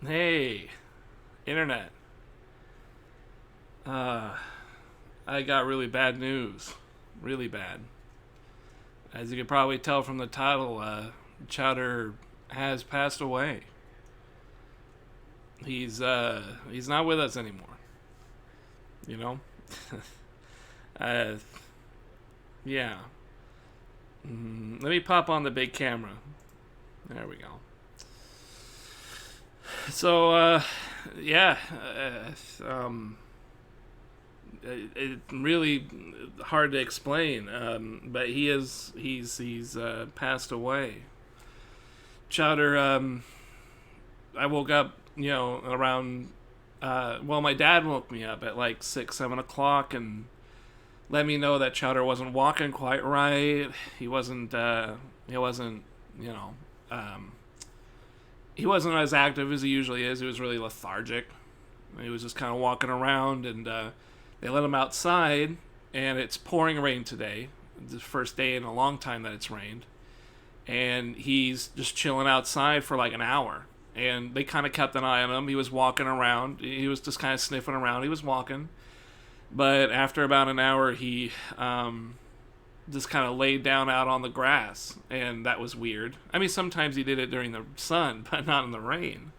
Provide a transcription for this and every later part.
Hey, internet. Uh, I got really bad news. Really bad. As you can probably tell from the title, Chowder has passed away. He's not with us anymore. You know? uh, yeah. Let me pop on the big camera. There we go. So, yeah. It really hard to explain. But he's passed away. Chowder. I woke up, around. Well, my dad woke me up at like 6, 7 o'clock and let me know that Chowder wasn't walking quite right. He wasn't. He wasn't. You know. Um, he wasn't as active as he usually is. He was really lethargic. He was just kind of walking around, and they let him outside, and it's pouring rain today. It's the first day in a long time that it's rained, and he's just chilling outside for like an hour. And they kind of kept an eye on him. He was walking around. He was just kind of sniffing around. He was walking, but after about an hour, he just kind of laid down out on the grass, and that was weird. I mean, sometimes he did it during the sun, but not in the rain.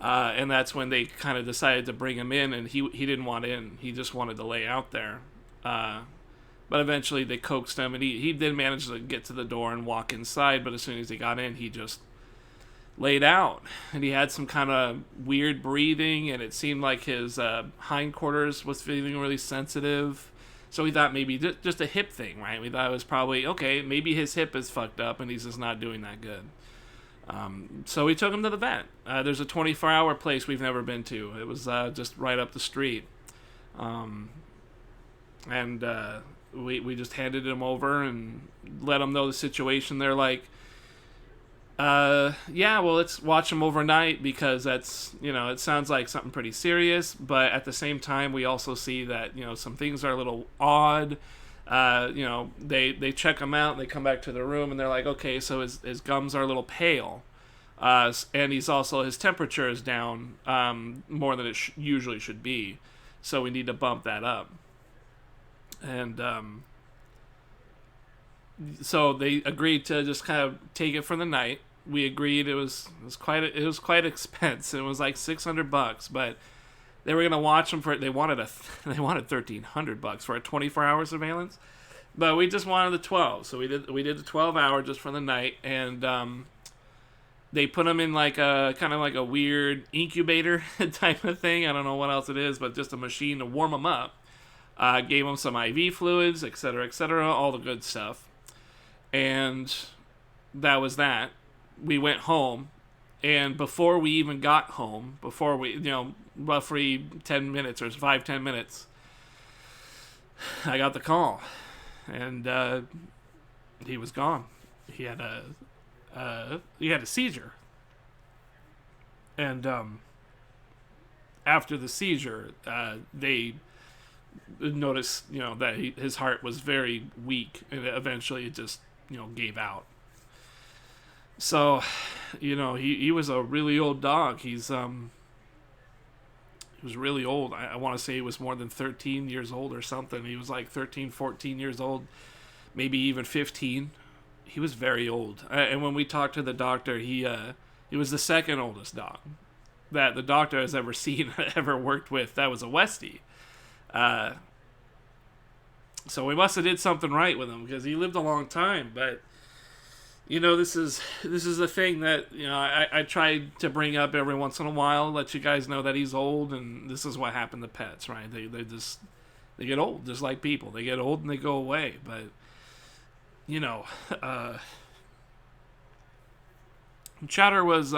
And that's when they kind of decided to bring him in, and he didn't want in. He just wanted to lay out there. But eventually they coaxed him, and he did manage to get to the door and walk inside, but as soon as he got in, he just laid out. And he had some kind of weird breathing, and it seemed like his hindquarters was feeling really sensitive. So we thought maybe just a hip thing, right? We thought it was probably, okay, maybe his hip is fucked up and he's just not doing that good. So we took him to the vet. There's a 24-hour place we've never been to. It was just right up the street. Um, and we just handed him over and let them know the situation. They're like, yeah, well, let's watch him overnight because that's, it sounds like something pretty serious. But at the same time, we also see that, some things are a little odd. They check him out and they come back to the room and they're like, okay, so his gums are a little pale. And his temperature is down more than it usually should be. So we need to bump that up. And so they agreed to just kind of take it for the night. We agreed it was quite expensive. It was like $600, but they were gonna watch them for it. They wanted $1,300 for a 24-hour surveillance, but we just wanted the 12. So we did the 12-hour just for the night, and they put them in like a kind of like a weird incubator type of thing. I don't know what else it is, but just a machine to warm them up. Gave them some IV fluids, etc., all the good stuff, and that was that. We went home, and before we even got home, before we, roughly 10 minutes or 5-10 minutes, I got the call, and he was gone. He had a seizure, and after the seizure, they noticed, that his heart was very weak, and eventually it just, gave out. So, he was a really old dog. He was really old. I want to say he was more than 13 years old or something. He was like 13, 14 years old, maybe even 15. He was very old. And when we talked to the doctor, he was the second oldest dog that the doctor has ever seen, ever worked with. That was a Westie. So we must have did something right with him because he lived a long time. But this is the thing that I try to bring up every once in a while, let you guys know that he's old, and this is what happened to pets, right? They get old just like people. They get old and they go away. But Chowder was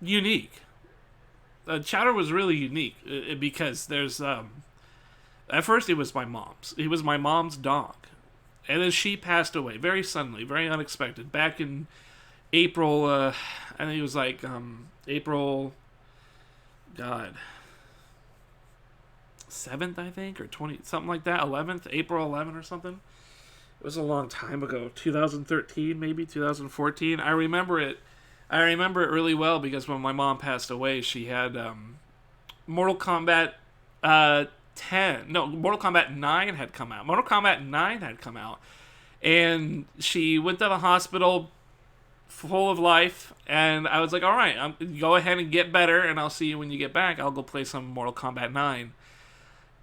unique. Chowder was really unique because there's at first it was my mom's. It was my mom's dog. And then she passed away very suddenly, very unexpected. Back in April, I think it was like April, God, 7th, I think, or 20, something like that, 11th, April 11 or something. It was a long time ago, 2013, maybe 2014. I remember it. I remember it really well because when my mom passed away, she had Mortal Kombat 10. No, Mortal Kombat 9 had come out. Mortal Kombat 9 had come out. And she went to the hospital full of life. And I was like, all right, go ahead and get better. And I'll see you when you get back. I'll go play some Mortal Kombat 9.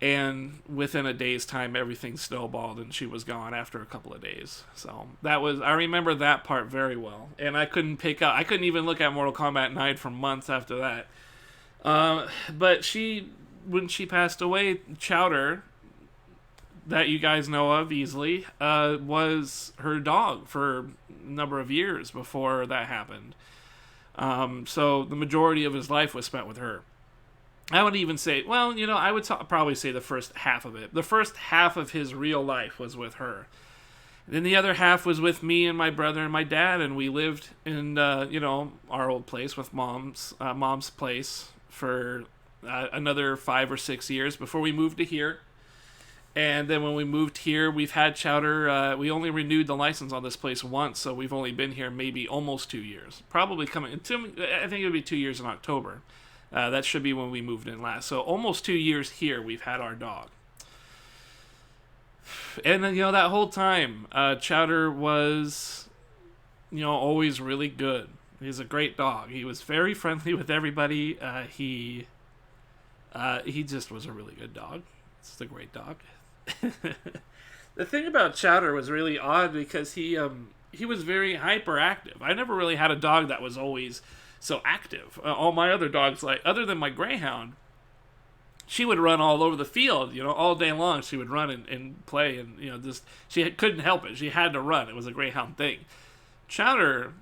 And within a day's time, everything snowballed, and she was gone after a couple of days. So I remember that part very well. And I couldn't even look at Mortal Kombat 9 for months after that. But when she passed away, Chowder, that you guys know of easily, was her dog for a number of years before that happened. So the majority of his life was spent with her. I would even say, well, I would probably say the first half of it. The first half of his real life was with her. And then the other half was with me and my brother and my dad, and we lived in, our old place with mom's place for another 5 or 6 years before we moved to here. And then when we moved here, we've had Chowder. We only renewed the license on this place once, so we've only been here maybe almost 2 years. Probably I think it'll be 2 years in October. That should be when we moved in last. So almost 2 years here we've had our dog. And then, that whole time, Chowder was, always really good. He's a great dog. He was very friendly with everybody. He just was a really good dog. It's a great dog. The thing about Chowder was really odd because he was very hyperactive. I never really had a dog that was always so active. All my other dogs, other than my Greyhound, she would run all over the field, all day long. She would run and play, and she couldn't help it. She had to run. It was a Greyhound thing. Chowder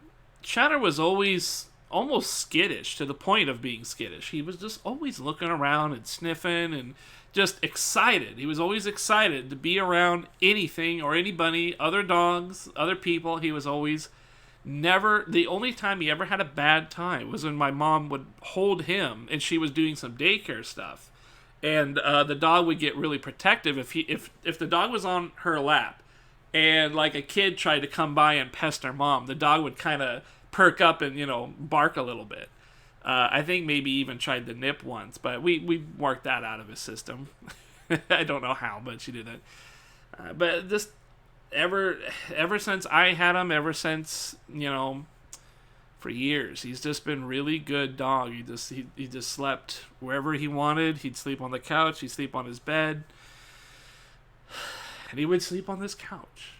was always almost skittish, to the point of being skittish. He was just always looking around and sniffing and just excited. He was always excited to be around anything or anybody, other dogs, other people. He was always the only time he ever had a bad time was when my mom would hold him and she was doing some daycare stuff. And the dog would get really protective if the dog was on her lap and a kid tried to come by and pester mom, the dog would kind of perk up and bark a little bit. I think maybe even tried to nip once, but we worked that out of his system. I don't know how, but she did that. But just ever since I had him, for years, he's just been really good dog. He just slept wherever he wanted. He'd sleep on the couch. He'd sleep on his bed, and he would sleep on this couch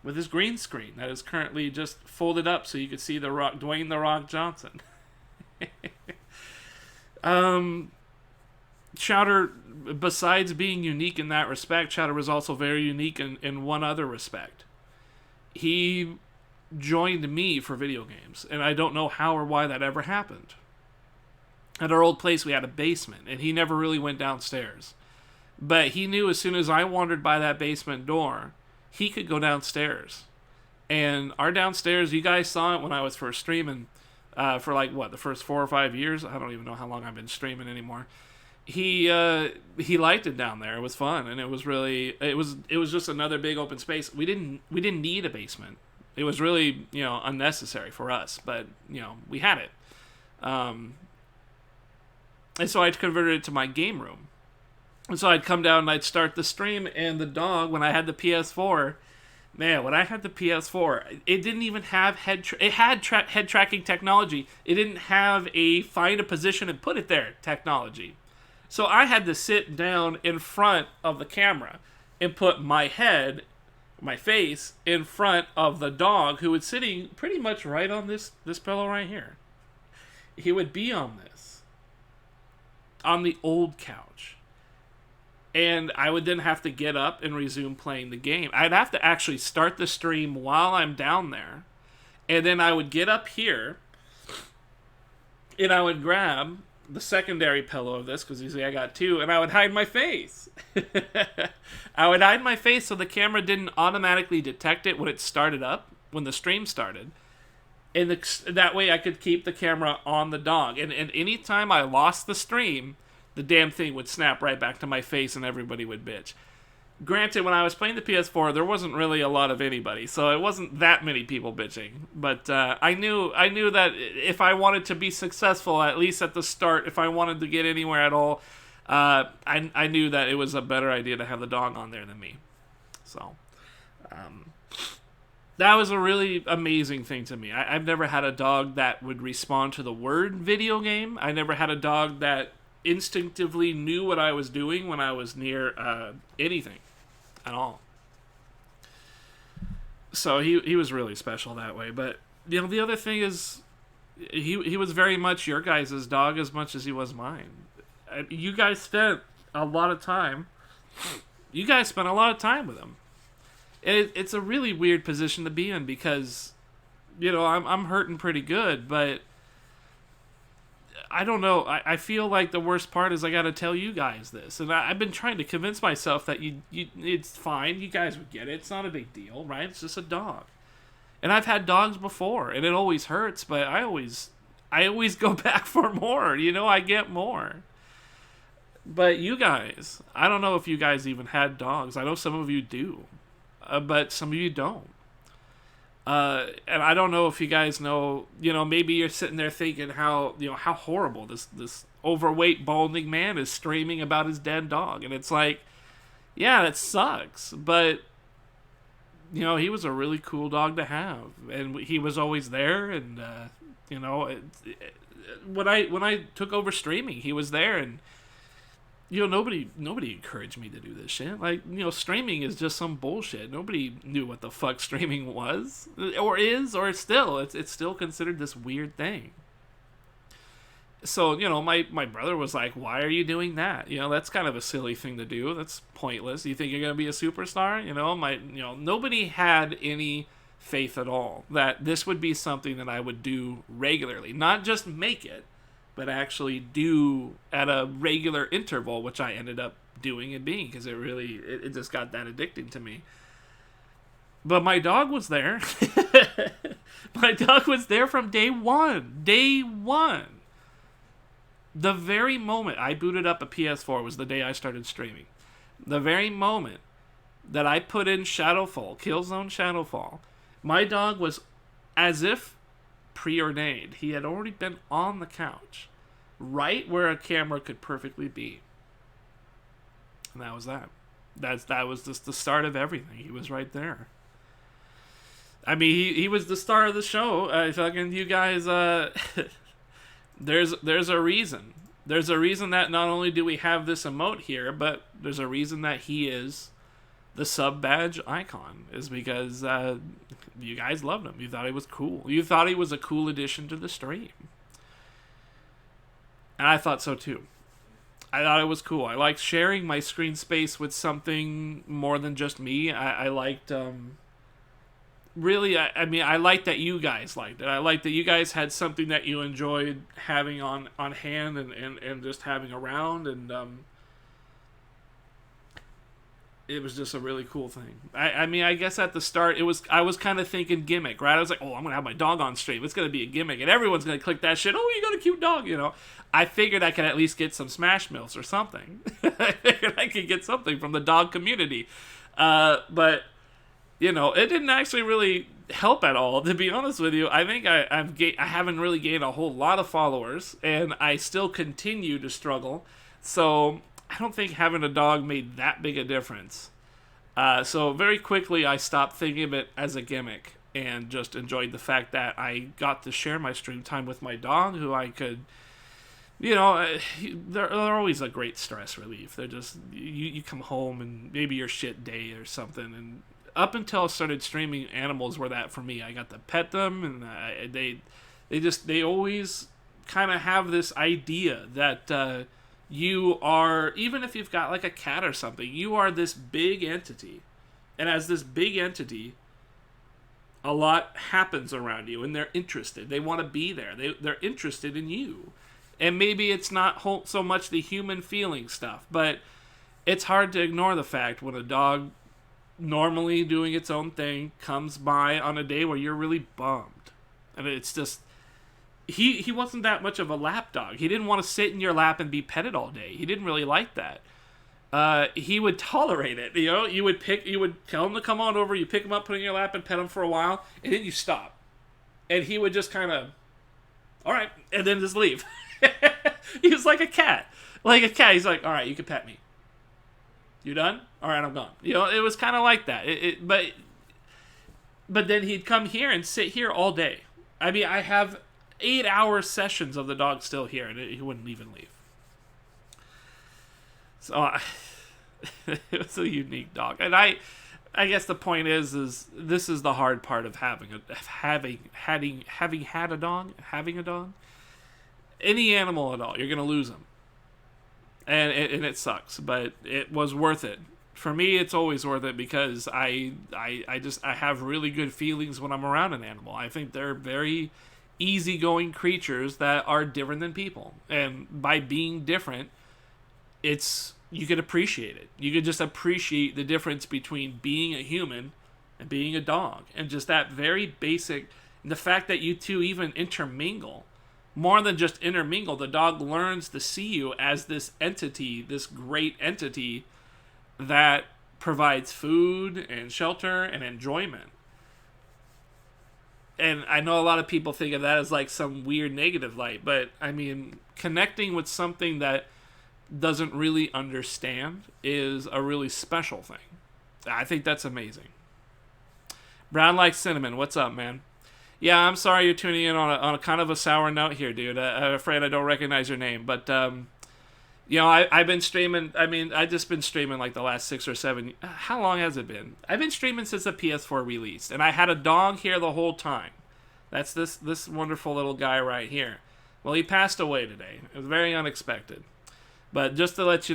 with his green screen that is currently just folded up so you could see Dwayne The Rock Johnson. Chowder, besides being unique in that respect, Chowder was also very unique in one other respect. He joined me for video games, and I don't know how or why that ever happened. At our old place, we had a basement, and he never really went downstairs. But he knew as soon as I wandered by that basement door, he could go downstairs. And our downstairs, you guys saw it when I was first streaming for the first 4 or 5 years. I don't even know how long I've been streaming anymore. He liked it down there. It was fun, and it was just another big open space. We didn't need a basement. It was really unnecessary for us, but we had it. And so I converted it to my game room. And so I'd come down and I'd start the stream, and the dog, when I had the PS4, it didn't even have it had head tracking technology. It didn't have a find a position and put it there technology. So I had to sit down in front of the camera and put my face in front of the dog, who was sitting pretty much right on this pillow right here. He would be on the old couch. And I would then have to get up and resume playing the game. I'd have to actually start the stream while I'm down there. And then I would get up here, and I would grab the secondary pillow of this, because usually I got two, and I would hide my face. I would hide my face so the camera didn't automatically detect it when it started up, when the stream started. And that way I could keep the camera on the dog. And anytime I lost the stream, the damn thing would snap right back to my face and everybody would bitch. Granted, when I was playing the PS4, there wasn't really a lot of anybody, so it wasn't that many people bitching. But I knew that if I wanted to be successful, at least at the start, if I wanted to get anywhere at all, I knew that it was a better idea to have the dog on there than me. So that was a really amazing thing to me. I've never had a dog that would respond to the word video game. I never had a dog that instinctively knew what I was doing when I was near anything at all. So he was really special that way. But the other thing is, he was very much your guys' dog as much as he was mine. You guys spent a lot of time. You guys spent a lot of time with him. And it's a really weird position to be in because, I'm hurting pretty good, but I don't know. I feel like the worst part is I got to tell you guys this, and I've been trying to convince myself that it's fine. You guys would get it. It's not a big deal, right? It's just a dog. And I've had dogs before, and it always hurts, but I always go back for more. I get more. But you guys, I don't know if you guys even had dogs. I know some of you do, but some of you don't. And I don't know if you guys know, maybe you're sitting there thinking how horrible this overweight, balding man is streaming about his dead dog. And it's like, yeah, that sucks. But, he was a really cool dog to have. And he was always there. And, when I took over streaming, he was there. And, nobody encouraged me to do this shit. Like, streaming is just some bullshit. Nobody knew what the fuck streaming was, or is, or still. It's still considered this weird thing. So, my brother was like, "Why are you doing that? That's kind of a silly thing to do. That's pointless. You think you're gonna be a superstar?" Nobody had any faith at all that this would be something that I would do regularly, not just make it, but actually do at a regular interval, which I ended up doing and being, because it just got that addicting to me. But my dog was there. My dog was there from day one. Day one. The very moment I booted up a PS4 was the day I started streaming. The very moment that I put in Shadowfall, Killzone Shadowfall, my dog was as if preordained. He had already been on the couch, right where a camera could perfectly be. And that was that. That was just the start of everything. He was right there. I mean, he was the star of the show. Fucking you guys. There's a reason. There's a reason that not only do we have this emote here, but there's a reason that he is the sub badge icon. Is because you guys loved him. You thought he was cool. You thought he was a cool addition to the stream. And I thought so too. I thought it was cool. I liked sharing my screen space with something more than just me. I liked, really, I liked that you guys liked it. I liked that you guys had something that you enjoyed having on hand and just having around. And it was just a really cool thing. I guess at the start, I was kind of thinking gimmick, right? I was like, oh, I'm going to have my dog on stream. It's going to be a gimmick, and everyone's going to click that shit. Oh, you got a cute dog, I figured I could at least get some Smash Mills or something. I figured I could get something from the dog community. But, it didn't actually really help at all, to be honest with you. I think I haven't really gained a whole lot of followers, and I still continue to struggle. So I don't think having a dog made that big a difference. So very quickly I stopped thinking of it as a gimmick and just enjoyed the fact that I got to share my stream time with my dog, who I could, they're always a great stress relief. They're just, you come home and maybe your shit day or something, and up until I started streaming, animals were that for me. I got to pet them, and they always kind of have this idea that you are, even if you've got like a cat or something, you are this big entity. And as this big entity, a lot happens around you, and they're interested. They want to be there. They're interested in you. And maybe it's not so much the human feeling stuff, but it's hard to ignore the fact when a dog, normally doing its own thing, comes by on a day where you're really bummed. And it's just, he wasn't that much of a lap dog. He didn't want to sit in your lap and be petted all day. He didn't really like that. he would tolerate it. You would tell him to come on over, you pick him up, put him in your lap, and pet him for a while, and then you stop. And he would just kind of, all right, and then just leave. He was like a cat. Like a cat, he's like, all right, you can pet me. You done? All right, I'm gone. It was kind of like that. But then he'd come here and sit here all day. I mean, I have 8-hour sessions of the dog still here, and he wouldn't even leave. So it was a unique dog, and I guess the point is this is the hard part of having had a dog. Any animal at all, you're gonna lose them, and it sucks, but it was worth it. For me, it's always worth it because I have really good feelings when I'm around an animal. I think they're very easygoing creatures that are different than people, and by being different, you could appreciate it. You could just appreciate the difference between being a human and being a dog, and just that very basic, the fact that you two even intermingle. More than just intermingle, the dog learns to see you as this entity, this great entity that provides food and shelter and enjoyment. And I know a lot of people think of that as like some weird negative light, but I mean, connecting with something that doesn't really understand is a really special thing. I think that's amazing. Brown like cinnamon, what's up, man? Yeah, I'm sorry you're tuning in on a kind of a sour note here, dude. I'm afraid I don't recognize your name, but I've been streaming. I mean, I've just been streaming like the last 6 or 7. How long has it been? I've been streaming since the PS4 released, and I had a dog here the whole time. That's this wonderful little guy right here. Well, he passed away today. It was very unexpected. But just to let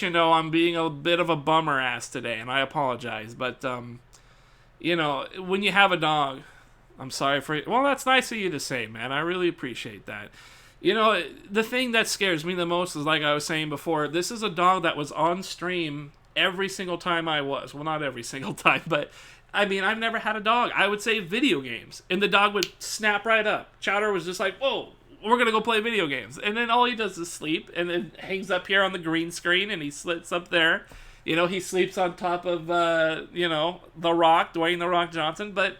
you know, I'm being a bit of a bummer ass today, and I apologize. But when you have a dog, I'm sorry for it. Well, that's nice of you to say, man. I really appreciate that. The thing that scares me the most is, like I was saying before, this is a dog that was on stream every single time I was. Well, not every single time, but I mean, I've never had a dog. I would say video games, and the dog would snap right up. Chowder was just like, whoa, we're going to go play video games. And then all he does is sleep, and then hangs up here on the green screen, and he sits up there. He sleeps on top of, The Rock, Dwayne The Rock Johnson, but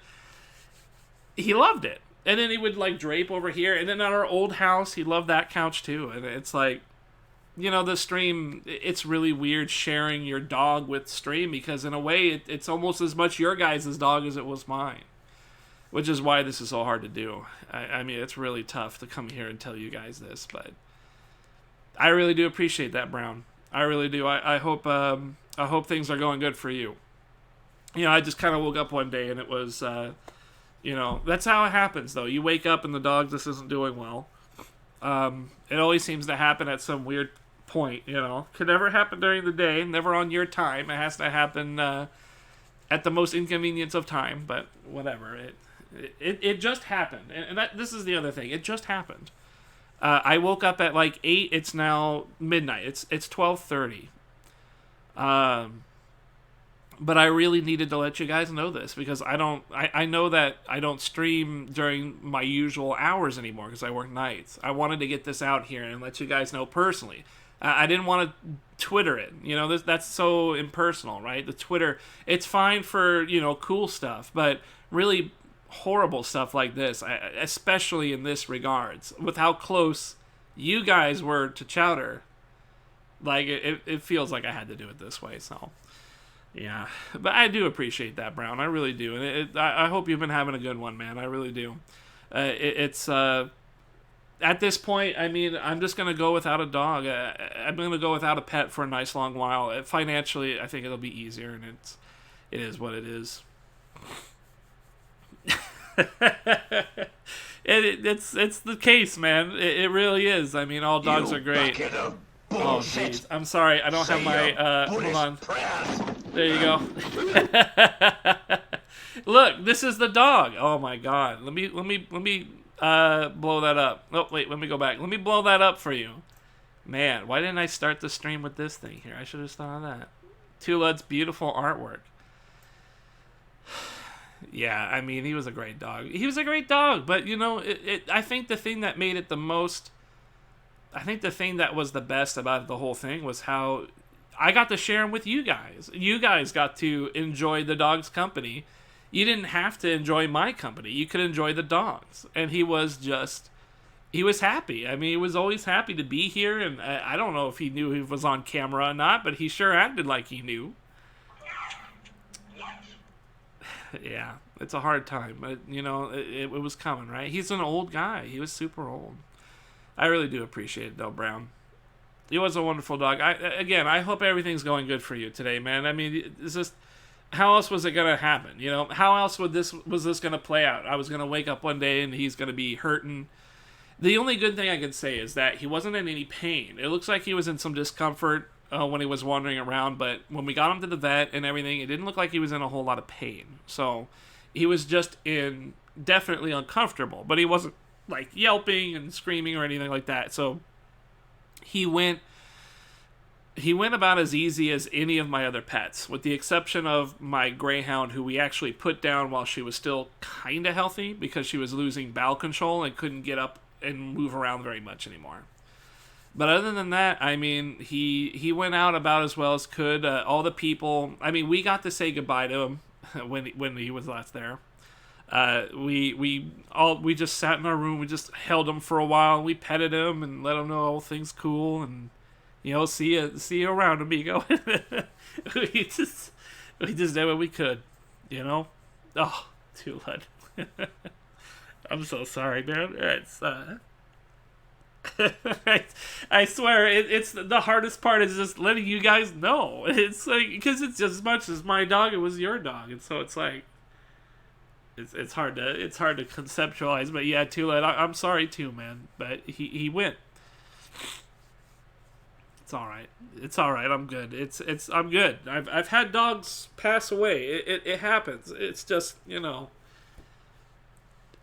he loved it. And then he would, like, drape over here. And then at our old house, he loved that couch, too. And it's like, the stream, it's really weird sharing your dog with stream because, in a way, it's almost as much your guys' dog as it was mine. Which is why this is so hard to do. I mean, it's really tough to come here and tell you guys this, but I really do appreciate that, Brown. I really do. I hope things are going good for you. I just kind of woke up one day and it was... that's how it happens, though. You wake up and the dog just isn't doing well. It always seems to happen at some weird point, Could never happen during the day, never on your time. It has to happen at the most inconvenience of time, but whatever. It just happened. And this is the other thing. It just happened. I woke up at like 8. It's now midnight. It's 12:30. But I really needed to let you guys know this because I know that I don't stream during my usual hours anymore because I work nights. I wanted to get this out here and let you guys know personally. I didn't want to Twitter it. That's so impersonal, right? The Twitter, it's fine for, cool stuff, but really horrible stuff like this, especially in this regards, with how close you guys were to Chowder, like, it feels like I had to do it this way, so... Yeah, but I do appreciate that, Brown. I really do, and I hope you've been having a good one, man. I really do. It's at this point, I mean, I'm just gonna go without a dog. I'm gonna go without a pet for a nice long while. Financially, I think it'll be easier, and it is what it is. It's the case, man. It really is. I mean, all dogs are great. Oh, jeez. I'm sorry. I don't have my, hold on. There you go. Look, this is the dog. Oh my God. Let me blow that up. Oh, wait, let me go back. Let me blow that up for you. Man, why didn't I start the stream with this thing here? I should have thought of that. Tulad's beautiful artwork. Yeah, I mean, he was a great dog. He was a great dog, but, I think the thing that made it the most... I think the thing that was the best about the whole thing was how I got to share them with you guys. You guys got to enjoy the dog's company. You didn't have to enjoy my company. You could enjoy the dogs. And he was happy. I mean, he was always happy to be here. And I don't know if he knew he was on camera or not, but he sure acted like he knew. Yeah, it's a hard time. But, it was coming, right? He's an old guy. He was super old. I really do appreciate it, though, Brown. He was a wonderful dog. I hope everything's going good for you today, man. I mean, it's just, how else was it gonna happen? How else was this gonna play out? I was gonna wake up one day and he's gonna be hurting. The only good thing I can say is that he wasn't in any pain. It looks like he was in some discomfort when he was wandering around, but when we got him to the vet and everything, it didn't look like he was in a whole lot of pain. So he was just definitely uncomfortable, but he wasn't like yelping and screaming or anything like that. So he went about as easy as any of my other pets, with the exception of my greyhound, who we actually put down while she was still kind of healthy because she was losing bowel control and couldn't get up and move around very much anymore. But other than that, I mean, he went out about as well as could. All the people, I mean, we got to say goodbye to him when he was last there. We just sat in our room. We just held him for a while. We petted him and let him know all things cool and see you around, amigo. we just did what we could, Oh, too late. I'm so sorry, man. It's I swear, it's the hardest part is just letting you guys know. It's like, because it's just as much as my dog, it was your dog, and so it's like, it's hard to conceptualize. But yeah, too late. I'm sorry too, man. But he went. It's all right. It's all right. I'm good. I'm good. I've had dogs pass away. It happens. It's just,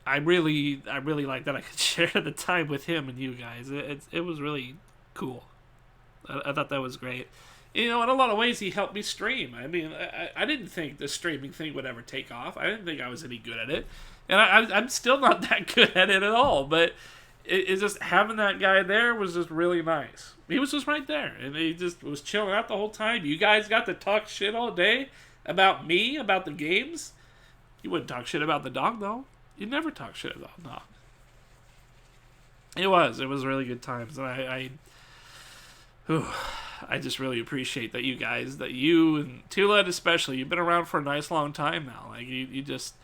I really like that I could share the time with him and you guys. It was really cool. I thought that was great. In a lot of ways, he helped me stream. I mean, I didn't think the streaming thing would ever take off. I didn't think I was any good at it. And I'm still not that good at it at all. But it's just having that guy there was just really nice. He was just right there. And he just was chilling out the whole time. You guys got to talk shit all day about me, about the games. You wouldn't talk shit about the dog, though. You never talk shit about the dog. It was really good times. And I just really appreciate that you and Tula especially, you've been around for a nice long time now. Like you just,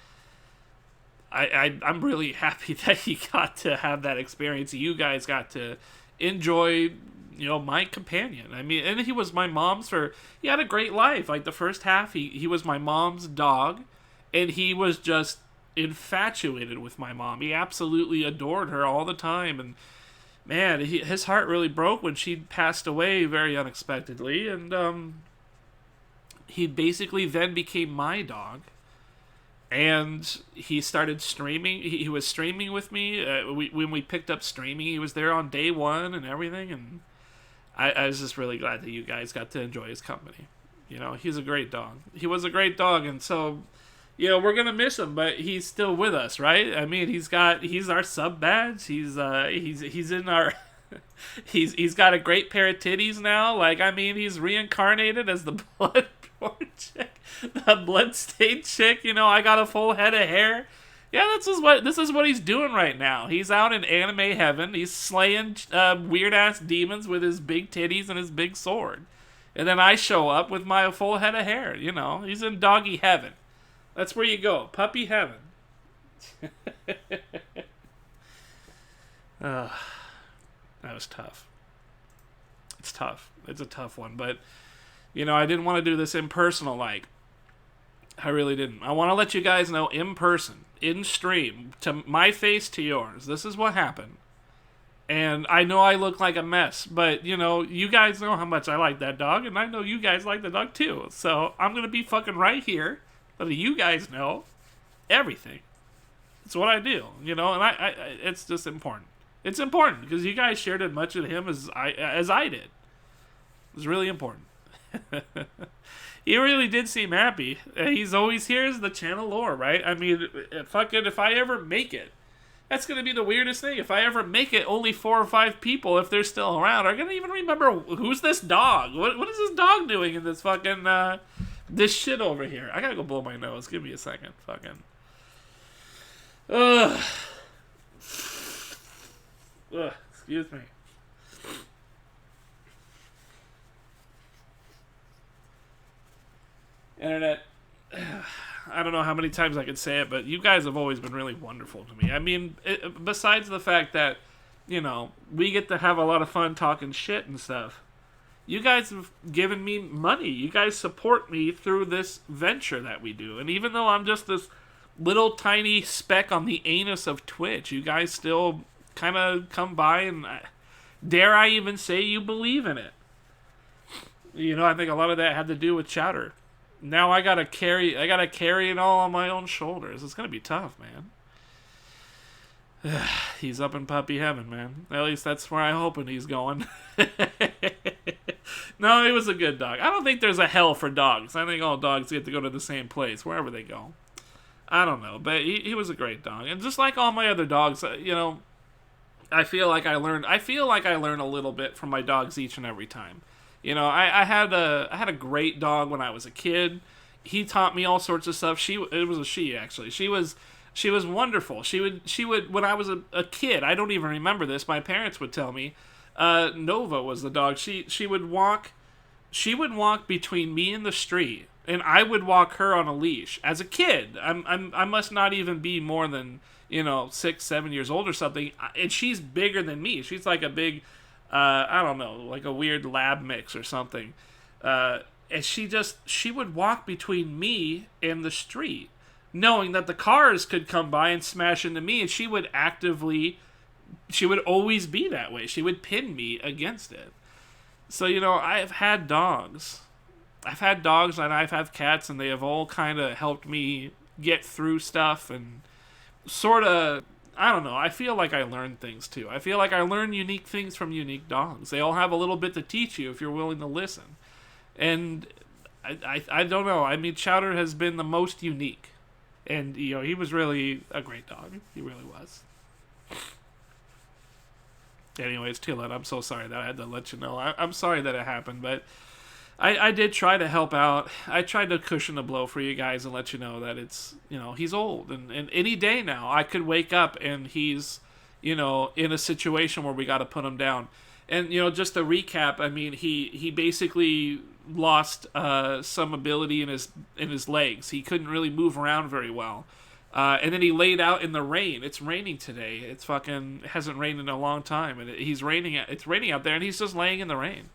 I'm really happy that you got to have that experience. You guys got to enjoy, my companion. I mean, and he was my mom's he had a great life. Like the first half, he was my mom's dog, and he was just infatuated with my mom. He absolutely adored her all the time, and man, his heart really broke when she passed away very unexpectedly, and he basically then became my dog, and he started streaming. He was streaming with me. When we picked up streaming, he was there on day one and everything, and I was just really glad that you guys got to enjoy his company. He's a great dog. He was a great dog, and so we're gonna miss him, but he's still with us, right? I mean, he's our sub badge. He's in our he's got a great pair of titties now. Like, I mean, he's reincarnated as the bloodborne chick, the bloodstained chick. I got a full head of hair. Yeah, this is what he's doing right now. He's out in anime heaven. He's slaying weird ass demons with his big titties and his big sword, and then I show up with my full head of hair. He's in doggy heaven. That's where you go. Puppy heaven. That was tough. It's tough. It's a tough one. But, I didn't want to do this impersonal like. I really didn't. I want to let you guys know in person, in stream, to my face to yours. This is what happened. And I know I look like a mess, but, you guys know how much I like that dog, and I know you guys like the dog too. So I'm going to be fucking right here. But you guys know everything. It's what I do, and I it's just important. It's important because you guys shared as much of him as I did. It's really important. He really did seem happy. He's always here as the channel lore, right? I mean, fucking, if I ever make it, That's going to be the weirdest thing. If I ever make it, only 4 or 5 people, if they're still around, are going to even remember who's this dog. What is this dog doing in this fucking this shit over here? I gotta go blow my nose. Give me a second. Fucking. Ugh. Ugh. Excuse me. Internet. I don't know how many times I can say it, but you guys have always been really wonderful to me. I mean, besides the fact that, we get to have a lot of fun talking shit and stuff, you guys have given me money. You guys support me through this venture that we do. And even though I'm just this little tiny speck on the anus of Twitch, you guys still kind of come by and, dare I even say, you believe in it. I think a lot of that had to do with Chowder. Now I gotta carry it all on my own shoulders. It's gonna be tough, man. He's up in puppy heaven, man. At least that's where I'm hoping he's going. No, he was a good dog. I don't think there's a hell for dogs. I think all dogs get to go to the same place, wherever they go. I don't know, but he was a great dog. And just like all my other dogs, I feel like I learn a little bit from my dogs each and every time. I had a great dog when I was a kid. He taught me all sorts of stuff. It was a she actually. She was wonderful. She would when I was a kid. I don't even remember this. My parents would tell me. Nova was the dog. She would walk between me and the street, and I would walk her on a leash. As a kid, I must not even be more than 6, 7 years old or something. And she's bigger than me. She's like a big. I don't know, like a weird lab mix or something. And she would walk between me and the street, knowing that the cars could come by and smash into me, and she would always be that way. She would pin me against it. So, I've had dogs. I've had dogs and I've had cats, and they have all kind of helped me get through stuff and sort of... I don't know. I feel like I learn things too. I feel like I learn unique things from unique dogs. They all have a little bit to teach you if you're willing to listen. And I don't know. I mean, Chowder has been the most unique. And, he was really a great dog. He really was. Anyways, Tillett, I'm so sorry that I had to let you know. I'm sorry that it happened, but I did try to help out. I tried to cushion the blow for you guys and let you know that it's, he's old. And any day now, I could wake up and he's, in a situation where we got to put him down. And, just to recap, I mean, he basically lost some ability in his legs. He couldn't really move around very well. And then he laid out in the rain. It's raining today. It hasn't rained in a long time. And it's raining out there, and he's just laying in the rain.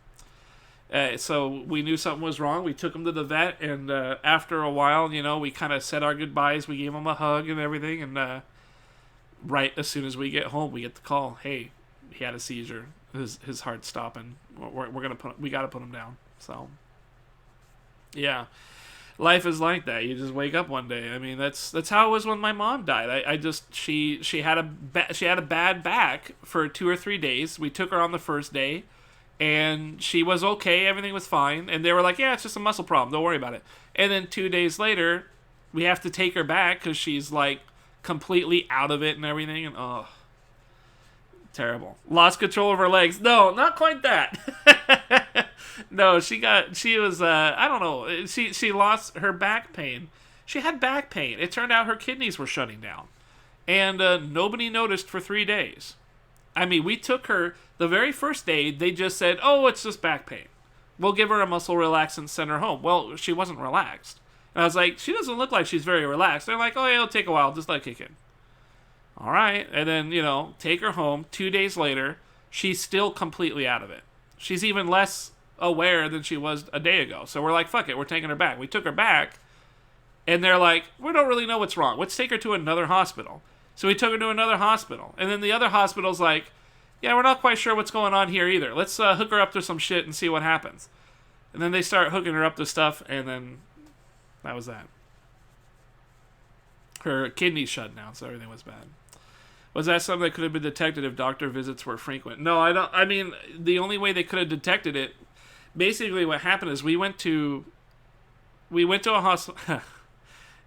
So we knew something was wrong. We took him to the vet, and after a while, we kind of said our goodbyes. We gave him a hug and everything, and right as soon as we get home, we get the call. Hey, he had a seizure. His heart's stopping. We gotta put him down. So, yeah, life is like that. You just wake up one day. I mean, that's how it was when my mom died. She had a bad back for 2 or 3 days. We took her on the first day. And she was okay, everything was fine. And they were like, yeah, it's just a muscle problem, don't worry about it. And then 2 days later, we have to take her back because she's like completely out of it and everything. And terrible. Lost control of her legs. No, not quite that. No, she was, I don't know. She lost her back pain. She had back pain. It turned out her kidneys were shutting down. And nobody noticed for 3 days. I mean, we took her, the very first day, they just said, oh, it's just back pain. We'll give her a muscle relaxant, send her home. Well, she wasn't relaxed. And I was like, she doesn't look like she's very relaxed. They're like, oh, yeah, it'll take a while. Just let it kick in. All right. And then, take her home. 2 days later, she's still completely out of it. She's even less aware than she was a day ago. So we're like, fuck it. We're taking her back. We took her back. And they're like, we don't really know what's wrong. Let's take her to another hospital. So we took her to another hospital. And then the other hospital's like, yeah, we're not quite sure what's going on here either. Let's hook her up to some shit and see what happens. And then they start hooking her up to stuff, and then that was that. Her kidneys shut down, so everything was bad. Was that something that could have been detected if doctor visits were frequent? No, I don't. I mean, the only way they could have detected it, basically what happened is we went to a hospital.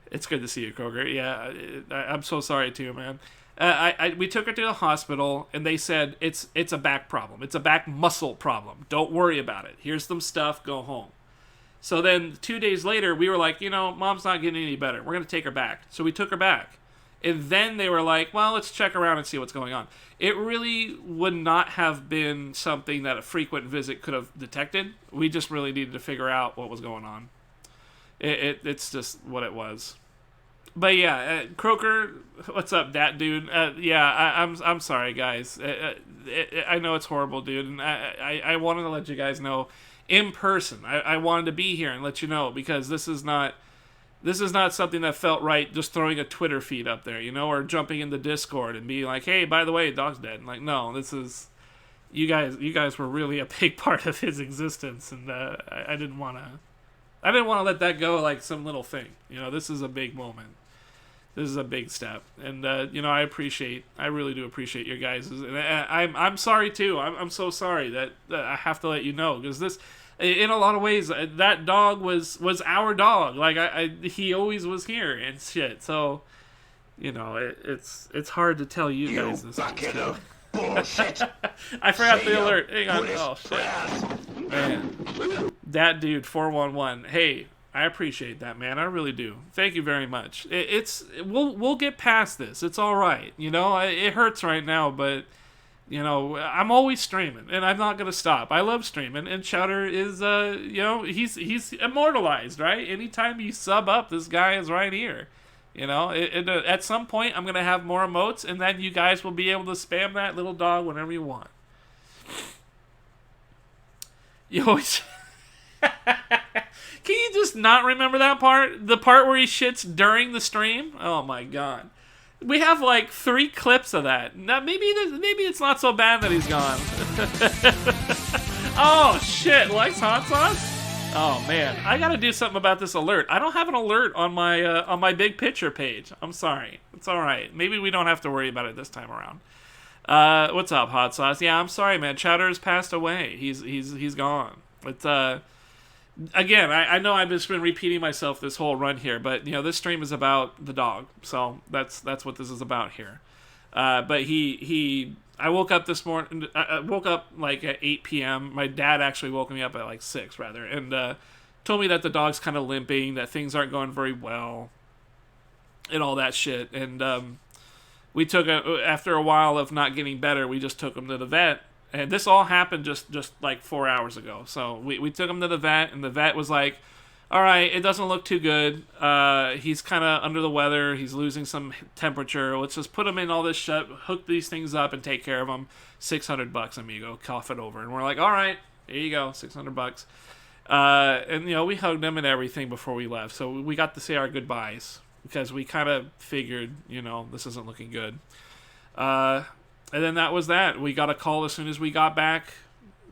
It's good to see you, Kroger. Yeah, I'm so sorry too, man. We took her to the hospital, and they said it's a back problem. It's a back muscle problem. Don't worry about it. Here's some stuff. Go home. So then 2 days later, we were like, Mom's not getting any better. We're going to take her back. So we took her back. And then they were like, well, let's check around and see what's going on. It really would not have been something that a frequent visit could have detected. We just really needed to figure out what was going on. It's just what it was. But yeah, Croker, what's up, that dude? I'm sorry, guys. I know it's horrible, dude, and I wanted to let you guys know in person. I wanted to be here and let you know, because this is not something that felt right. Just throwing a Twitter feed up there, or jumping in the Discord and being like, "Hey, by the way, dog's dead." And like, no, this is you guys were really a big part of his existence, and I didn't want to let that go like some little thing. This is a big moment. This is a big step, and I really do appreciate your guys'. And I'm sorry too. I'm so sorry that I have to let you know, because this, in a lot of ways, that dog was our dog. Like he always was here and shit. So, it's hard to tell you guys this. Bucket of bullshit. I forgot the alert. Hang on. Oh shit, man. That dude 411. Hey. I appreciate that, man. I really do. Thank you very much. We'll get past this. It's all right. It hurts right now, but I'm always streaming, and I'm not gonna stop. I love streaming, and Chowder is he's immortalized, right? Anytime you sub up, this guy is right here. At some point I'm gonna have more emotes, and then you guys will be able to spam that little dog whenever you want. You always. Can you just not remember that part? The part where he shits during the stream? Oh my god. We have like 3 clips of that. Now maybe it's not so bad that he's gone. Oh shit, likes hot sauce? Oh man, I gotta do something about this alert. I don't have an alert on my big picture page. I'm sorry. It's alright. Maybe we don't have to worry about it this time around. What's up, hot sauce? Yeah, I'm sorry, man. Chowder has passed away. He's gone. It's again, I know I've just been repeating myself this whole run here, but this stream is about the dog, so that's what this is about here. But I woke up this morning. I woke up like at 8 p.m. My dad actually woke me up at like 6 rather, and told me that the dog's kind of limping, that things aren't going very well, and all that shit. And we took after a while of not getting better, we just took him to the vet. And this all happened just like 4 hours ago. So we took him to the vet, and the vet was like, all right, it doesn't look too good. He's kind of under the weather. He's losing some temperature. Let's just put him in all this shit, hook these things up, and take care of him. $600, amigo. Cough it over. And we're like, all right, here you go, $600. And, we hugged him and everything before we left. So we got to say our goodbyes, because we kind of figured, this isn't looking good. And then that was that. We got a call as soon as we got back.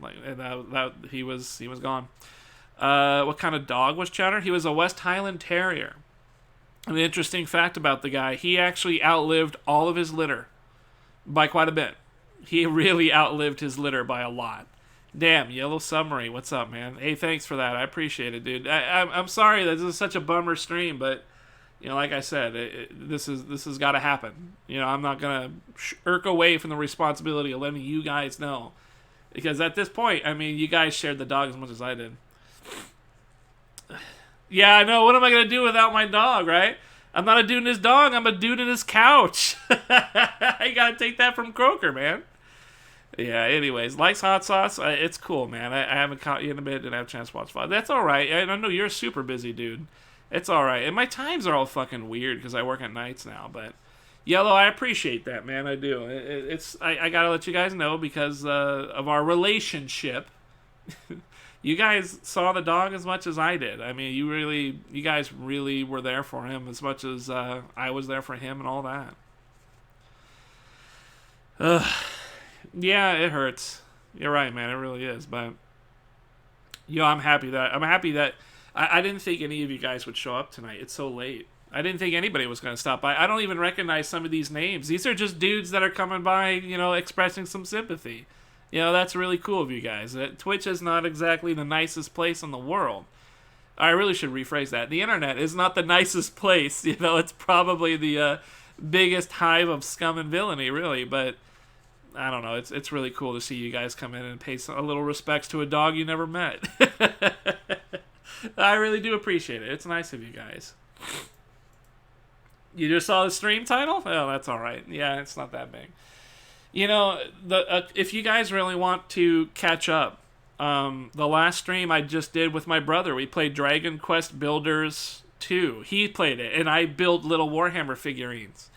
And that he was gone. What kind of dog was Chowder? He was a West Highland Terrier. An interesting fact about the guy, he actually outlived all of his litter by quite a bit. He really outlived his litter by a lot. Damn, Yellow Submarine, what's up, man? Hey, thanks for that. I appreciate it, dude. I'm sorry that this is such a bummer stream, but like I said, this has got to happen. I'm not gonna irk away from the responsibility of letting you guys know, because at this point, you guys shared the dog as much as I did. Yeah, I know. What am I gonna do without my dog, right? I'm not a dude in his dog. I'm a dude in his couch. I gotta take that from Croker, man. Yeah. Anyways, likes hot sauce. It's cool, man. I haven't caught you in a bit. Didn't have a chance to watch VOD. That's all right. I know you're a super busy dude. It's all right. And my times are all fucking weird because I work at nights now. But Yellow, I appreciate that, man. I do. I gotta let you guys know because of our relationship. You guys saw the dog as much as I did. You guys really were there for him as much as I was there for him and all that. Yeah, it hurts. You're right, man. It really is. But I'm happy that I didn't think any of you guys would show up tonight. It's so late. I didn't think anybody was going to stop by. I don't even recognize some of these names. These are just dudes that are coming by, expressing some sympathy. That's really cool of you guys. Twitch is not exactly the nicest place in the world. I really should rephrase that. The internet is not the nicest place. It's probably the biggest hive of scum and villainy, really. But I don't know. It's really cool to see you guys come in and pay a little respects to a dog you never met. I really do appreciate it. It's nice of you guys. You just saw the stream title? Oh, that's all right. Yeah, it's not that big. You know, if you guys really want to catch up, the last stream I just did with my brother, we played Dragon Quest Builders 2. He played it, and I built little Warhammer figurines.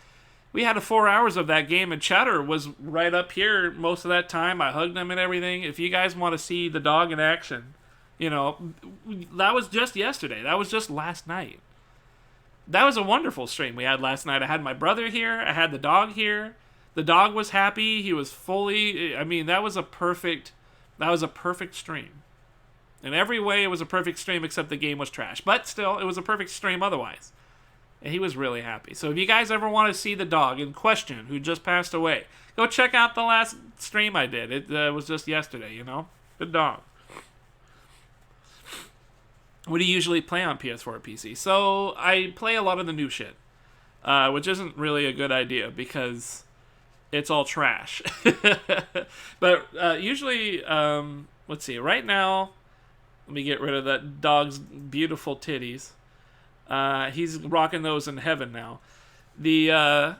We had 4 hours of that game, and Chowder was right up here most of that time. I hugged him and everything. If you guys want to see the dog in action, you know, that was just yesterday. That was just last night. That was a wonderful stream we had last night. I had my brother here. I had the dog here. The dog was happy. He was fully... I mean, that was a perfect stream. In every way, it was a perfect stream, except the game was trash. But still, it was a perfect stream otherwise. And he was really happy. So if you guys ever want to see the dog in question, who just passed away, go check out the last stream I did. It was just yesterday, you know? Good dog. What do you usually play on PS4 or PC? So I play a lot of the new shit, which isn't really a good idea because it's all trash. But usually, let's see. Right now, let me get rid of that dog's beautiful titties. He's rocking those in heaven now. The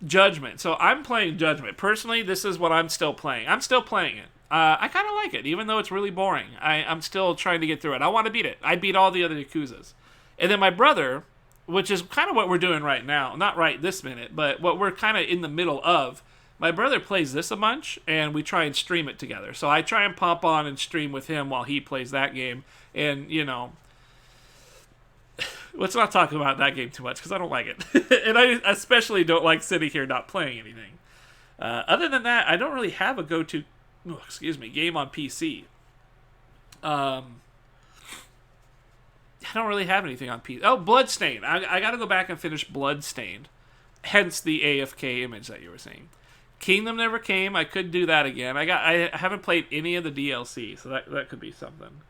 Judgment. So I'm playing Judgment. Personally, this is what I'm still playing. I'm still playing it. I kind of like it, even though it's really boring. I'm still trying to get through it. I want to beat it. I beat all the other Yakuzas. And then my brother, which is kind of what we're doing right now. Not right this minute, but what we're kind of in the middle of. My brother plays this a bunch, and we try and stream it together. So I try and pop on and stream with him while he plays that game. And, you know... let's not talk about that game too much, because I don't like it. And I especially don't like sitting here not playing anything. Other than that, I don't really have a go-to... game on PC. I don't really have anything on PC. Oh, Bloodstained. I gotta go back and finish Bloodstained. Hence the AFK image that you were seeing. Kingdom never came. I could do that again. I haven't played any of the DLC, so that could be something.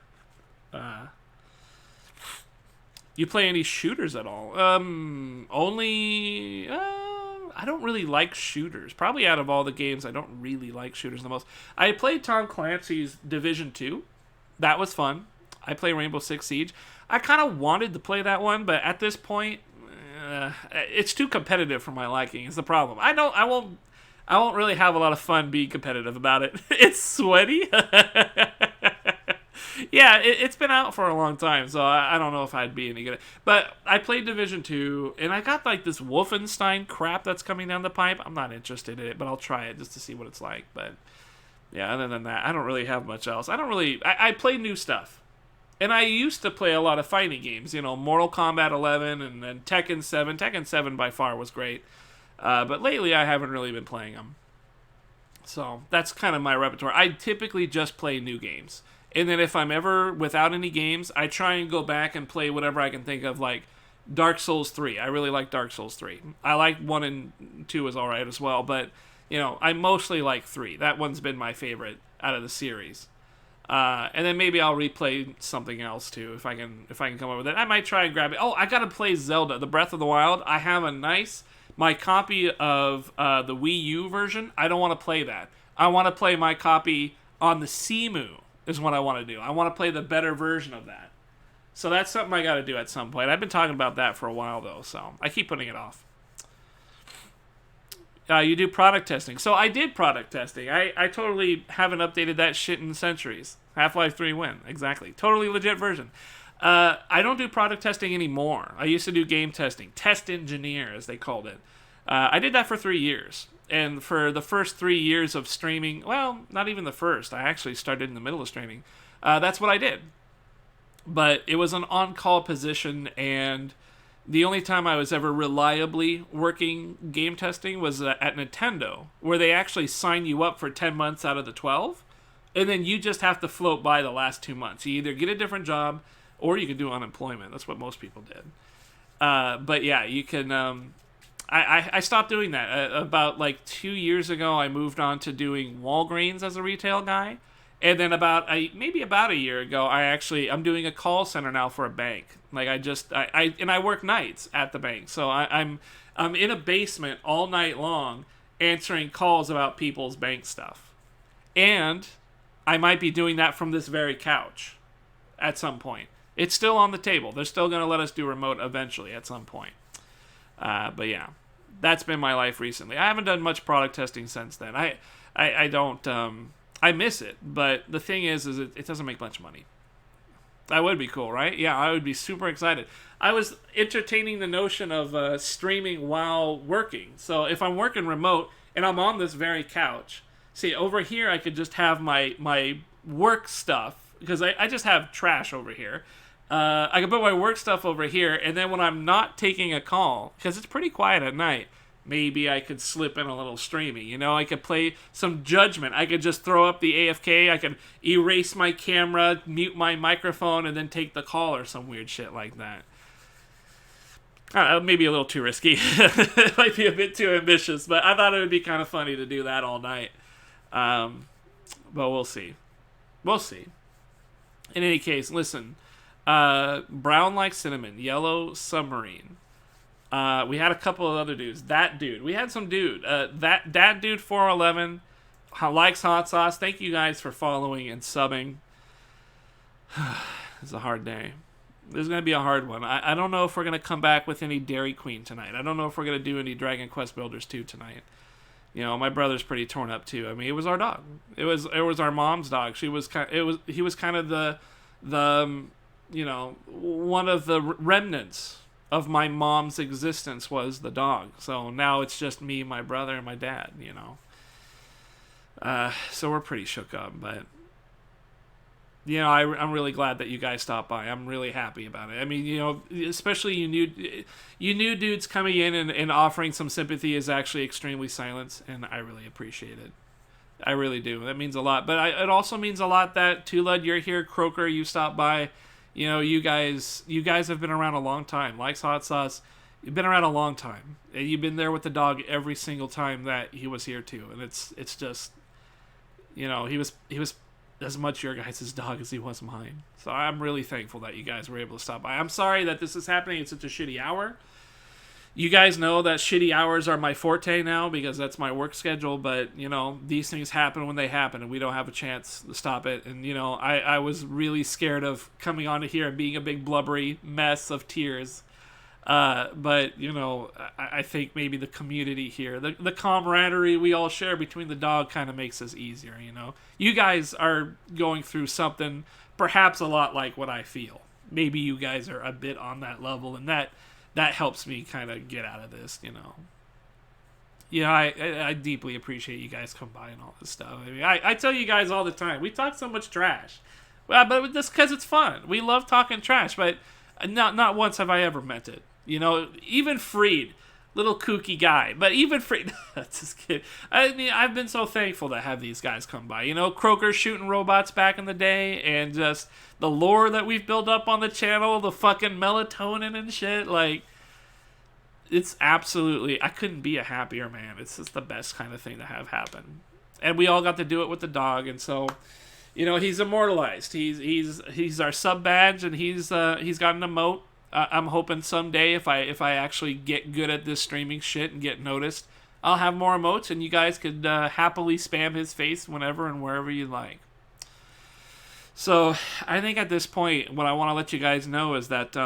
You play any shooters at all? Only... I don't really like shooters. Probably out of all the games, I don't really like shooters the most. I played Tom Clancy's Division 2. That was fun. I play Rainbow Six Siege. I kind of wanted to play that one, but at this point, it's too competitive for my liking. Is the problem. I won't really have a lot of fun being competitive about it. It's sweaty. Yeah, it's been out for a long time, so I don't know if I'd be any good. But I played Division 2, and I got like this Wolfenstein crap that's coming down the pipe. I'm not interested in it, but I'll try it just to see what it's like. But yeah, other than that, I don't really have much else. I play new stuff. And I used to play a lot of fighting games, you know, Mortal Kombat 11 and then Tekken 7. Tekken 7 by far was great. But lately I haven't really been playing them. So that's kind of my repertoire. I typically just play new games. And then if I'm ever without any games, I try and go back and play whatever I can think of, like Dark Souls 3. I really like Dark Souls 3. I like 1 and 2 is alright as well, but, you know, I mostly like 3. That one's been my favorite out of the series. And then maybe I'll replay something else too if I can come up with it. I might try and grab it. Oh, I gotta play Zelda, The Breath of the Wild. I have my copy of the Wii U version. I don't want to play that. I want to play my copy on the Cemu. Is what I want to do. I want to play the better version of that. So that's something I got to do at some point. I've been talking about that for a while, though, so I keep putting it off. You do product testing. So I did product testing. I totally haven't updated that shit in centuries. Half-Life 3 win. Exactly. Totally legit version. I don't do product testing anymore. I used to do game testing. Test engineer, as they called it. I did that for 3 years. And for the first 3 years of streaming, well, not even the first. I actually started in the middle of streaming. That's what I did. But it was an on-call position, and the only time I was ever reliably working game testing was at Nintendo, where they actually sign you up for 10 months out of the 12, and then you just have to float by the last 2 months. You either get a different job, or you can do unemployment. That's what most people did. But yeah, you can... I stopped doing that. About like 2 years ago, I moved on to doing Walgreens as a retail guy. And then maybe about a year ago, I'm doing a call center now for a bank. Like I work nights at the bank. So I'm I'm in a basement all night long answering calls about people's bank stuff. And I might be doing that from this very couch at some point. It's still on the table. They're still going to let us do remote eventually at some point. But yeah, that's been my life recently. I haven't done much product testing since then. I don't, I miss it. But the thing is it doesn't make much money. That would be cool, right? Yeah, I would be super excited. I was entertaining the notion of streaming while working. So if I'm working remote and I'm on this very couch, see, over here I could just have my work stuff, because I just have trash over here. I can put my work stuff over here, and then when I'm not taking a call, because it's pretty quiet at night, maybe I could slip in a little streaming. You know, I could play some Judgment. I could just throw up the AFK. I could erase my camera, mute my microphone, and then take the call or some weird shit like that. Maybe a little too risky. It might be a bit too ambitious, but I thought it would be kind of funny to do that all night. But we'll see. We'll see. In any case, listen. Brown like cinnamon, yellow submarine. We had a couple of other dudes. That dude. We had some dude. That dude 411 likes hot sauce. Thank you guys for following and subbing. It's a hard day. This is going to be a hard one. I don't know if we're going to come back with any Dairy Queen tonight. I don't know if we're going to do any Dragon Quest Builders 2 tonight. You know, my brother's pretty torn up too. I mean, it was our dog. It was our mom's dog. He was kind of the you know, one of the remnants of my mom's existence was the dog. So now it's just me, my brother, and my dad, you know. So we're pretty shook up, but you know, I'm really glad that you guys stopped by. I'm really happy about it. I mean, you know, especially you new dudes coming in and offering some sympathy is actually extremely silent, and I really appreciate it. I really do. That means a lot. But it also means a lot that Tulud, you're here, Croaker, you stopped by. You know, you guys have been around a long time. Likes hot sauce. You've been around a long time, and you've been there with the dog every single time that he was here too. And it's just, you know, he was as much your guys' dog as he was mine. So I'm really thankful that you guys were able to stop by. I'm sorry that this is happening at such a shitty hour. You guys know that shitty hours are my forte now because that's my work schedule, but, you know, these things happen when they happen, and we don't have a chance to stop it. And, you know, I was really scared of coming onto here and being a big blubbery mess of tears. But, you know, I think maybe the community here, the camaraderie we all share between the dog kind of makes this easier, you know. You guys are going through something perhaps a lot like what I feel. Maybe you guys are a bit on that level, and that helps me kind of get out of this, you know. Yeah, I deeply appreciate you guys come by and all this stuff. I mean, I tell you guys all the time, we talk so much trash. Well, but that's because it's fun. We love talking trash, but not once have I ever meant it. You know, even Freed, little kooky guy, but even Freed, that's just kidding. I mean, I've been so thankful to have these guys come by. You know, Croaker shooting robots back in the day, and just the lore that we've built up on the channel, the fucking melatonin and shit, like, it's absolutely, I couldn't be a happier man. It's just the best kind of thing to have happen. And we all got to do it with the dog, and so, you know, he's immortalized. He's our sub badge, and he's got an emote. I'm hoping someday if I actually get good at this streaming shit and get noticed, I'll have more emotes, and you guys could happily spam his face whenever and wherever you like. So I think at this point, what I want to let you guys know is that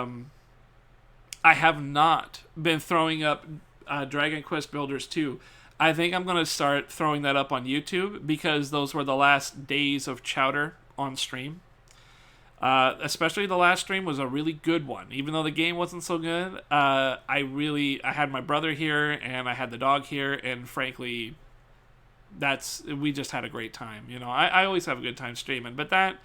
I have not been throwing up Dragon Quest Builders 2. I think I'm going to start throwing that up on YouTube because those were the last days of Chowder on stream. Especially the last stream was a really good one. Even though the game wasn't so good, I had my brother here and I had the dog here, and frankly, we just had a great time. You know, I always have a good time streaming, but that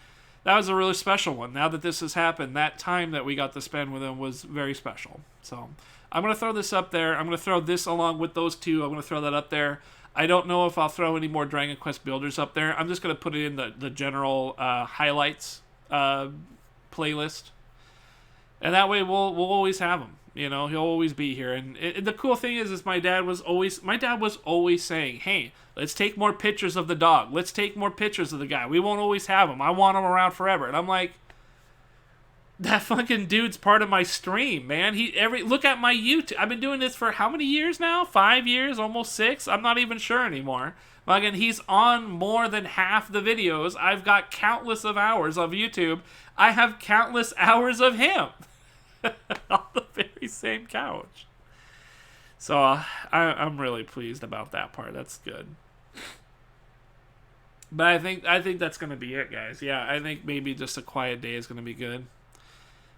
was a really special one. Now that this has happened, that time that we got to spend with him was very special. So I'm going to throw this up there. I'm going to throw this along with those two. I'm going to throw that up there. I don't know if I'll throw any more Dragon Quest Builders up there. I'm just going to put it in the general highlights playlist, and that way we'll always have him. You know, he'll always be here. And the cool thing is my dad was always saying, hey, let's take more pictures of the dog, let's take more pictures of the guy, we won't always have him, I want him around forever. And I'm like, That fucking dude's part of my stream, man. Look at my YouTube. I've been doing this for how many years now? 5 years, almost 6. I'm not even sure anymore. Fucking, he's on more than half the videos. I've got countless of hours of YouTube. I have countless hours of him on the very same couch. So I'm really pleased about that part. That's good. But I think that's gonna be it, guys. Yeah, I think maybe just a quiet day is gonna be good.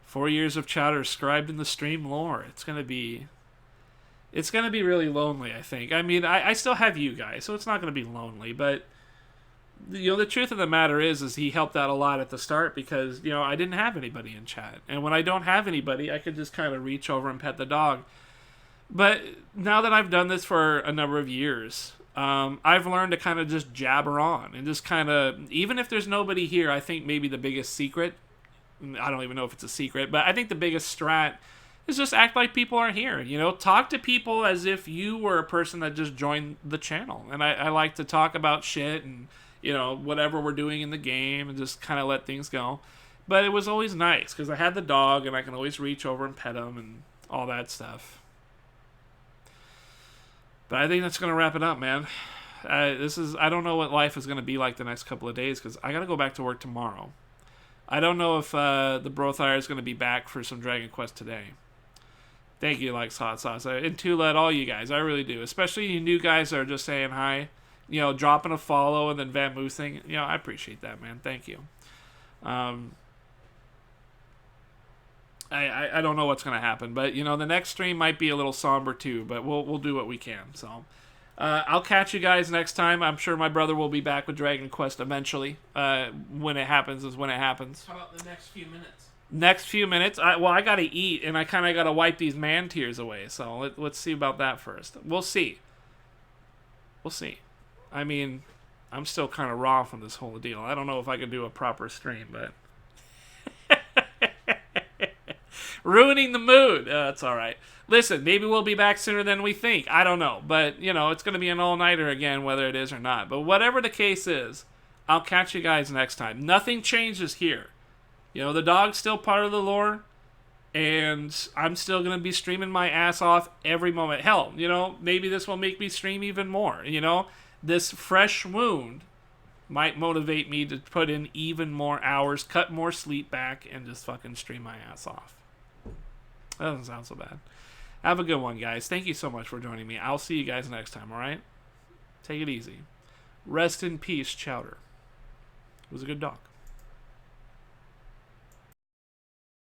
4 years of Chowder scribed in the stream lore. It's gonna be really lonely, I think. I mean, I still have you guys, so it's not gonna be lonely. But the truth of the matter is he helped out a lot at the start because I didn't have anybody in chat, and when I don't have anybody, I could just kind of reach over and pet the dog. But now that I've done this for a number of years, I've learned to kind of just jabber on and just kind of, even if there's nobody here, I think maybe the biggest secret, I don't even know if it's a secret, but I think the biggest strat is just act like people aren't here. Talk to people as if you were a person that just joined the channel. And I like to talk about shit and, whatever we're doing in the game and just kind of let things go. But it was always nice because I had the dog and I can always reach over and pet him and all that stuff. But I think that's going to wrap it up, man. I don't know what life is going to be like the next couple of days because I got to go back to work tomorrow. I don't know if the Brothire is going to be back for some Dragon Quest today. Thank you, Likes Hot Sauce. And Tulad, all you guys. I really do. Especially you new guys that are just saying hi. Dropping a follow and then Van Moosing. I appreciate that, man. Thank you. I don't know what's going to happen. But, the next stream might be a little somber too. But we'll do what we can. So, I'll catch you guys next time. I'm sure my brother will be back with Dragon Quest eventually. When it happens is when it happens. How about the next few minutes? Next few minutes? I got to eat, and I kind of got to wipe these man tears away. So let's see about that first. We'll see. I mean, I'm still kind of raw from this whole deal. I don't know if I could do a proper stream, but... Ruining the mood. That's all right. Listen, maybe we'll be back sooner than we think. I don't know. But, it's going to be an all-nighter again, whether it is or not. But whatever the case is, I'll catch you guys next time. Nothing changes here. The dog's still part of the lore. And I'm still going to be streaming my ass off every moment. Hell, maybe this will make me stream even more. This fresh wound might motivate me to put in even more hours, cut more sleep back, and just fucking stream my ass off. That doesn't sound so bad. Have a good one, guys. Thank you so much for joining me. I'll see you guys next time, alright? Take it easy. Rest in peace, Chowder. It was a good dog.